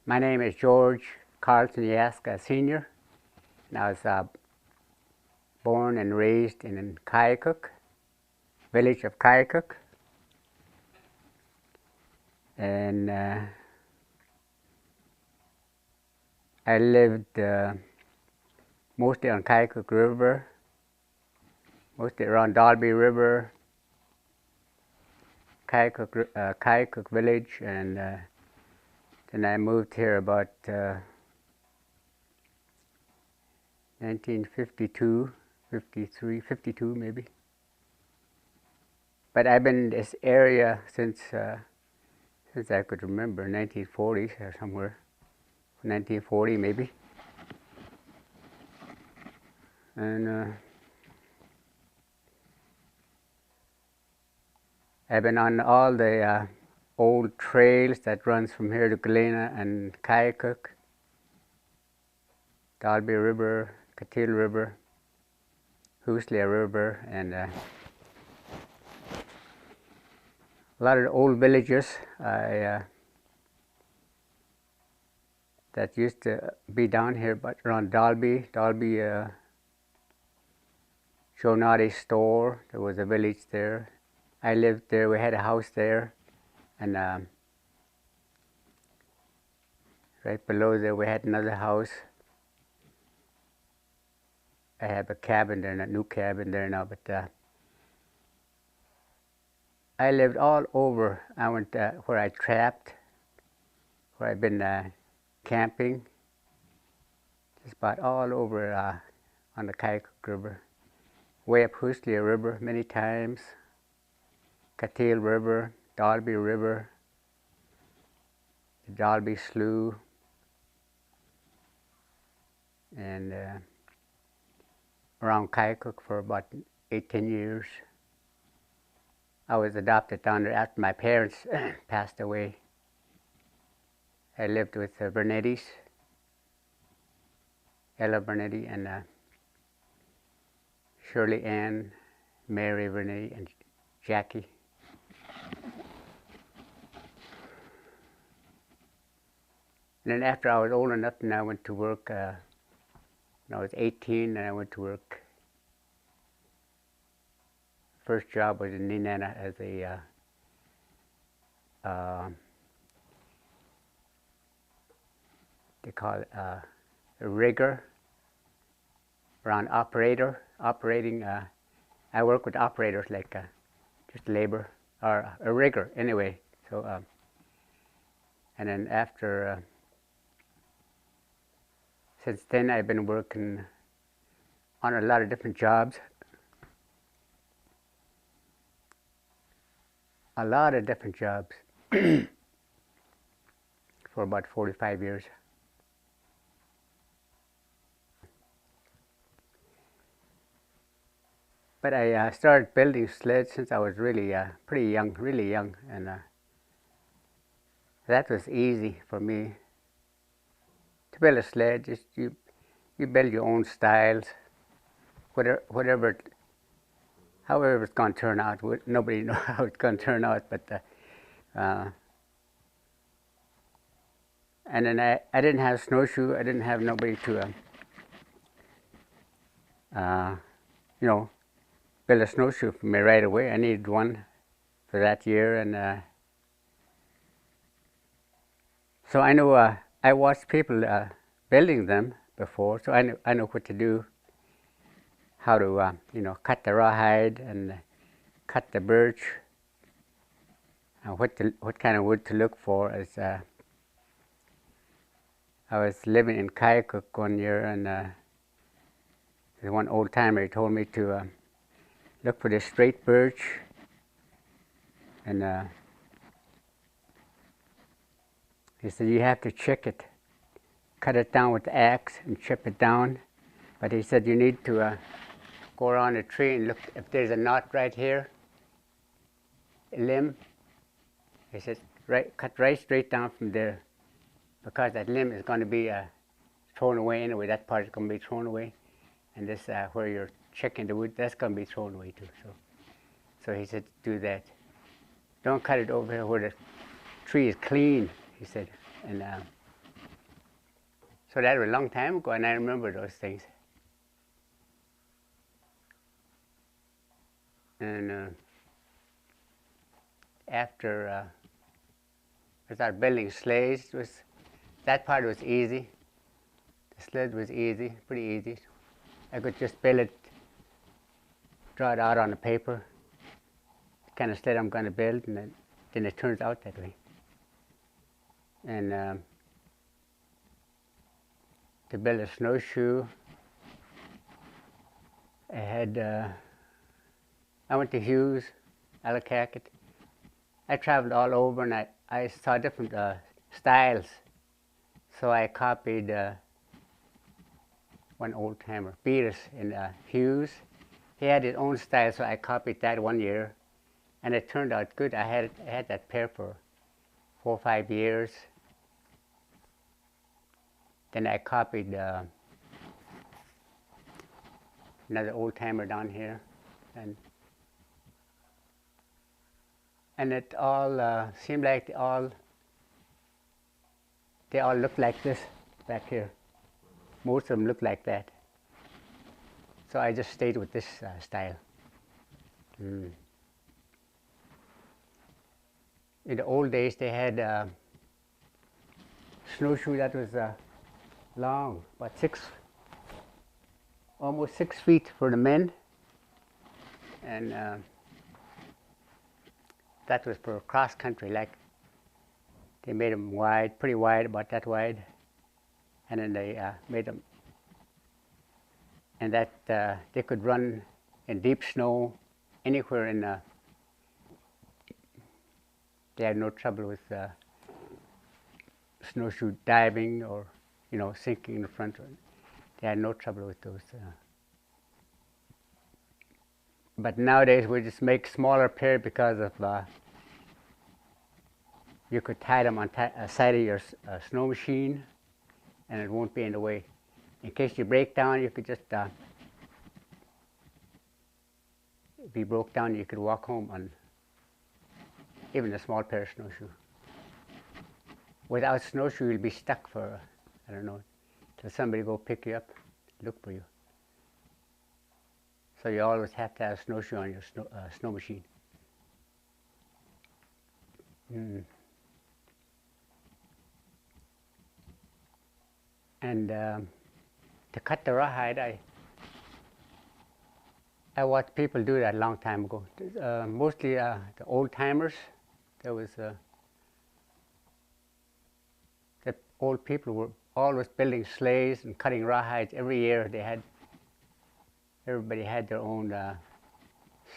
My name is George Carlson Yaska Sr. And I was born and raised in Kayakuk, village of Kayakuk. And I lived mostly on Kayakuk River, mostly around Dalby River, Kayakuk village, and then I moved here about 1952, 53, 52 maybe. But I've been in this area since I could remember, 1940s or somewhere, 1940 maybe. And I've been on all the old trails that runs from here to Galena and Kayakuk, Dalby River, Catil River, Hooslia River, and a lot of the old villages that used to be down here, but around Dalby, Joe Noddy's store, there was a village there. I lived there, we had a house there, and right below there we had another house. I have a cabin there, a new cabin there now, but I lived all over. I went where I trapped, where I've been camping, just about all over on the Kayakuk River, way up Hooslia River many times, Catil River, Dalby River, the Dalby Slough, and around Kayakuk for about 8-10 years. I was adopted down there after my parents passed away. I lived with the Bernettis, Ella Bernetti, and Shirley Ann, Mary Bernetti, and Jackie. And then after I was old enough, and I went to work. When I was 18, and I went to work. First job was in Nenana as a they call it a rigger, around operating. I work with operators like just labor or a rigger anyway. So and then after. Since then, I've been working on a lot of different jobs. A lot of different jobs for about 45 years. But I started building sleds since I was really pretty young, really young, and that was easy for me. To build a sled, just you build your own styles, however it's going to turn out. Nobody knows how it's going to turn out, but and then I didn't have snowshoe. I didn't have nobody to build a snowshoe for me right away. I needed one for that year, and so I knew I watched people building them before, so I know what to do. How to cut the rawhide and cut the birch. What kind of wood to look for. As I was living in Kayakuk one year, and one old timer told me to look for the straight birch, and he said you have to chick it, cut it down with the axe and chip it down. But he said you need to go around a tree and look if there's a knot right here, a limb. He said cut right straight down from there, because that limb is going to be thrown away anyway. That part is going to be thrown away, and this where you're checking the wood, that's going to be thrown away too. So he said do that. Don't cut it over here where the tree is clean, he said, and So that was a long time ago, and I remember those things. And after I started building sleighs, that part was easy. The sled was easy, pretty easy. I could just build it, draw it out on the paper, the kind of sled I'm going to build, and then it turns out that way. And to build a snowshoe, I went to Hughes, Ellicott. I traveled all over, and I saw different styles. So I copied one old timer, Beatus in Hughes. He had his own style, so I copied that one year, and it turned out good. I had that pair for 4 or 5 years. Then I copied another old timer down here, and it all seemed like they all look like this back here. Most of them look like that. So I just stayed with this style. In the old days, they had snowshoe that was long, about almost 6 feet for the men, and that was for cross country. Like they made them wide, pretty wide, about that wide, and then they made them, and that they could run in deep snow anywhere in. They had no trouble with snowshoe diving or, sinking in the front. They had no trouble with those. But nowadays we just make smaller pair because of you could tie them on the side of your snow machine, and it won't be in the way. In case you break down, you could just if you broke down, you could walk home on even a small pair of snowshoe. Without snowshoe, you'll be stuck for, I don't know, till somebody go pick you up, look for you. So you always have to have a snowshoe on your snow machine. And to cut the rawhide, I watched people do that a long time ago. Mostly the old timers. There was the old people were always building sleighs and cutting rawhides every year. Everybody had their own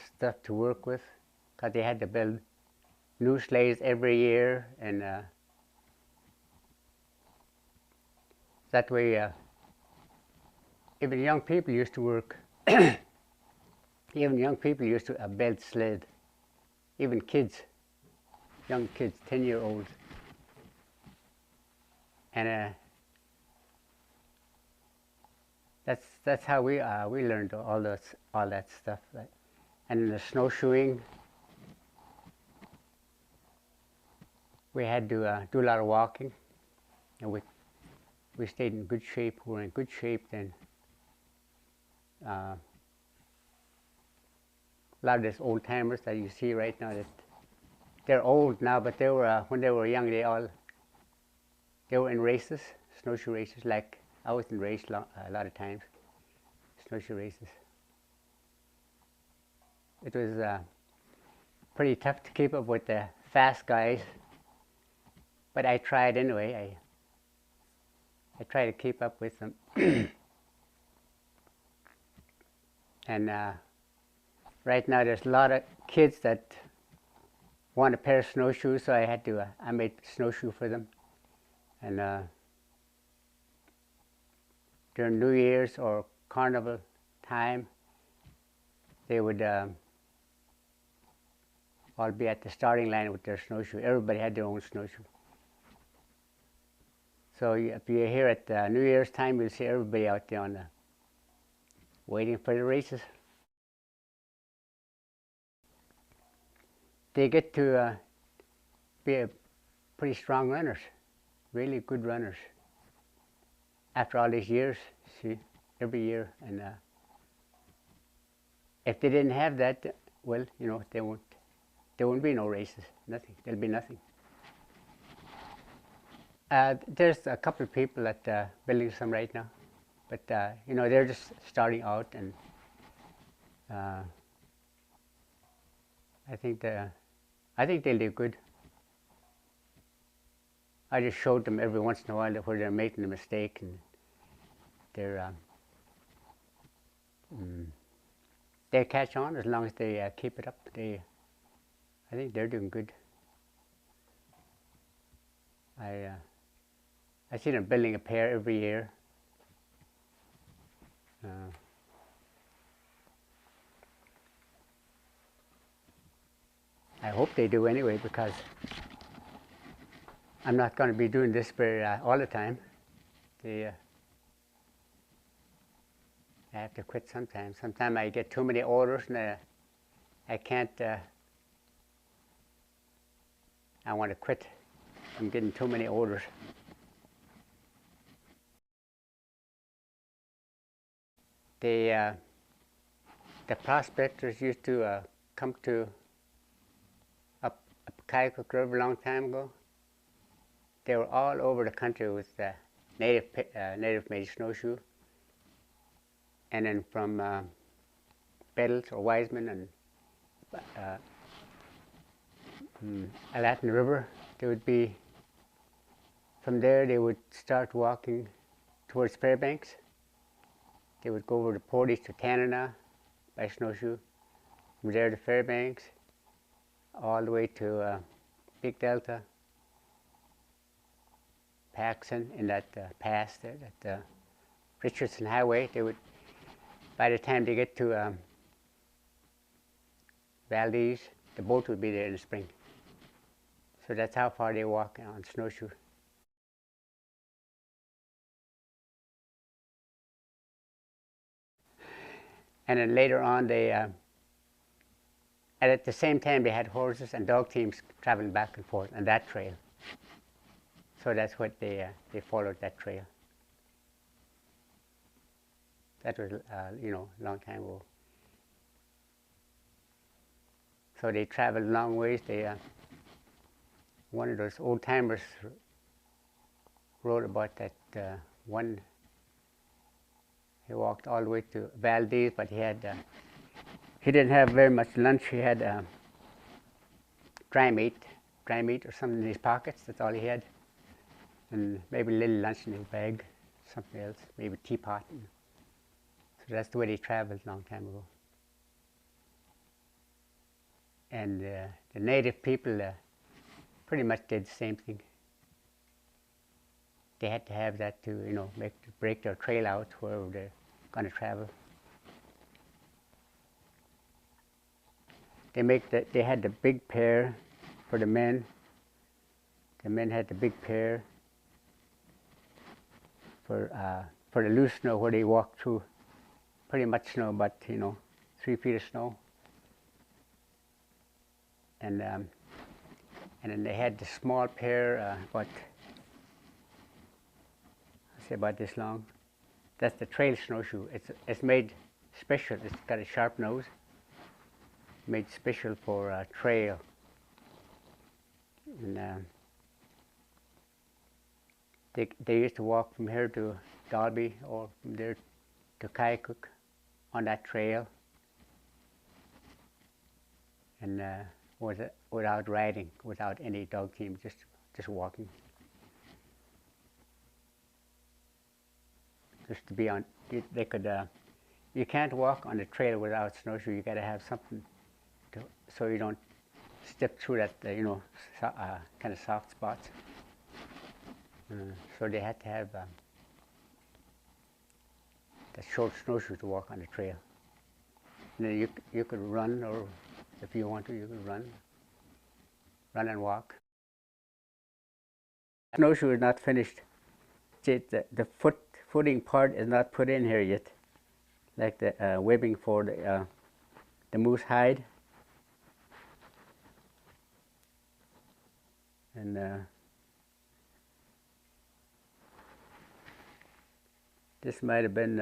stuff to work with, because they had to build new sleighs every year, and that way even young people used to work. Even young people used to build sled. Even kids, young kids, 10-year-olds, and that's how we learned all that stuff. Right? And in the snowshoeing, we had to do a lot of walking, and we stayed in good shape. We were in good shape then. A lot of these old timers that you see right now, that they're old now, but they were when they were young, they were in races, snowshoe races. Like I was in race a lot of times, snowshoe races. It was pretty tough to keep up with the fast guys, but I tried anyway. I tried to keep up with them. And right now there's a lot of kids that want a pair of snowshoes, so I made snowshoe for them. And during New Year's or Carnival time, they would all be at the starting line with their snowshoe. Everybody had their own snowshoe. So if you're here at New Year's time, you'll see everybody out there waiting for the races. They get to be pretty strong runners, really good runners. after all these years, see, every year. And if they didn't have that, well, you know, there won't be no races, nothing. There'll be nothing. There's a couple of people that building some right now, but you know, they're just starting out, and I think they'll do good. I just showed them every once in a while where they're making a mistake, and they're they catch on as long as they keep it up. I think they're doing good. I see them building a pair every year. I hope they do anyway, because I'm not going to be doing this for all the time. I have to quit sometimes. Sometimes I get too many orders, and I can't. I want to quit. I'm getting too many orders. The prospectors used to come to up Kaikook River a long time ago. They were all over the country with native made snowshoe, and then from Bettles or Wiseman and Aladdin River, they would be. From there, they would start walking towards Fairbanks. They would go over to Portage to Tanana by snowshoe. From there to Fairbanks, all the way to Big Delta, Paxson, in that pass there, that Richardson Highway. They would, by the time they get to Valdez, the boat would be there in the spring. So that's how far they walk on snowshoe. And then later on, and at the same time, they had horses and dog teams traveling back and forth on that trail. So that's what they followed, that trail. That was, you know, a long time ago. So they traveled long ways. One of those old timers wrote about that one. He walked all the way to Valdez, but he didn't have very much lunch. He had dry meat or something in his pockets. That's all he had, and maybe a little lunch in his bag, something else, maybe a teapot. So that's the way they traveled a long time ago. And the native people pretty much did the same thing. They had to have that to, you know, break their trail out wherever they're going to travel. They had the big pair for the men. The men had the big pair for the loose snow, where they walked through pretty much snow, but, you know, 3 feet of snow. And then they had the small pair, about this long. That's the trail snowshoe. It's made special. It's got a sharp nose. Made special for trail. And they used to walk from here to Dalby, or from there to Kaikook on that trail. And without riding, without any dog team, just walking. Just to be on, they could. You can't walk on the trail without snowshoe. You got to have something so you don't step through that, you know, kind of soft spots. So they had to have the short snowshoe to walk on the trail. And then you could run, or if you want to, you could run and walk. Snowshoe is not finished. The footing part is not put in here yet, like the webbing for the moose hide. And This might have been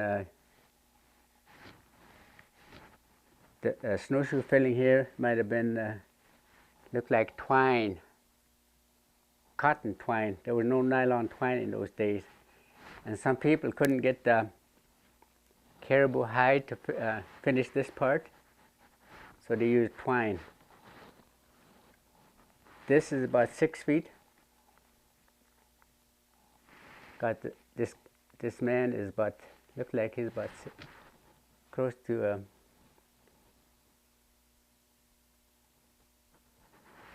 the snowshoe filling here might have been looked like twine, cotton twine. There was no nylon twine in those days, and some people couldn't get the caribou hide to finish this part, so they used twine. This is about 6 feet. Got this man is about, looked like he's about close to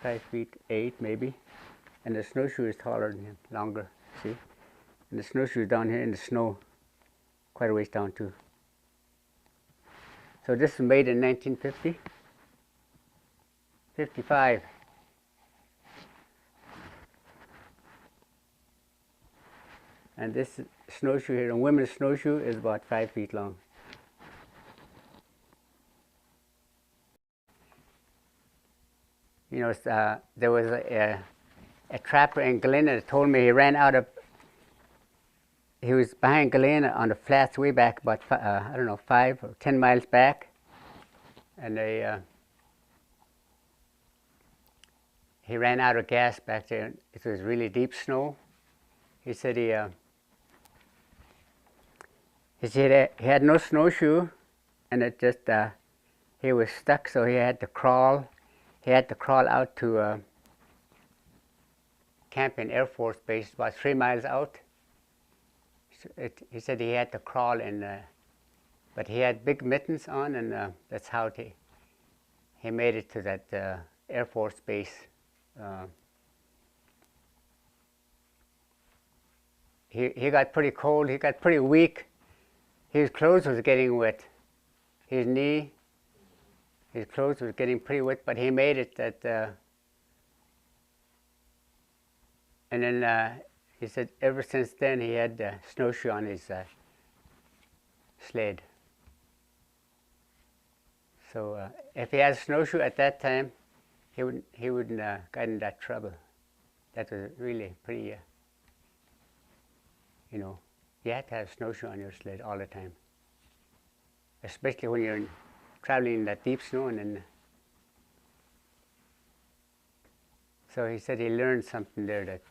5'8" maybe, and the snowshoe is taller than him, longer. See, and the snowshoe is down here in the snow, quite a ways down too. So this was made in 1950, 55. And this snowshoe here, a women's snowshoe, is about 5 feet long. You know, there was a trapper in Galena that told me he ran out of, he was behind Galena on the flats way back about, I don't know, 5 or 10 miles back. And he ran out of gas back there. It was really deep snow. He said he had no snowshoe, and it just, he was stuck, so he had to crawl. He had to crawl out to Campion Air Force Base, about 3 miles out. He said he had to crawl, but he had big mittens on, and that's how he made it to that Air Force Base. He got pretty cold. He got pretty weak. His clothes was getting wet. His clothes was getting pretty wet, but he made it. And then he said ever since then he had a snowshoe on his sled. So if he had a snowshoe at that time, he wouldn't got in that trouble. That was really pretty. You know, you have to have a snowshoe on your sled all the time, especially when you're traveling in that deep snow. And then, so he said he learned something there that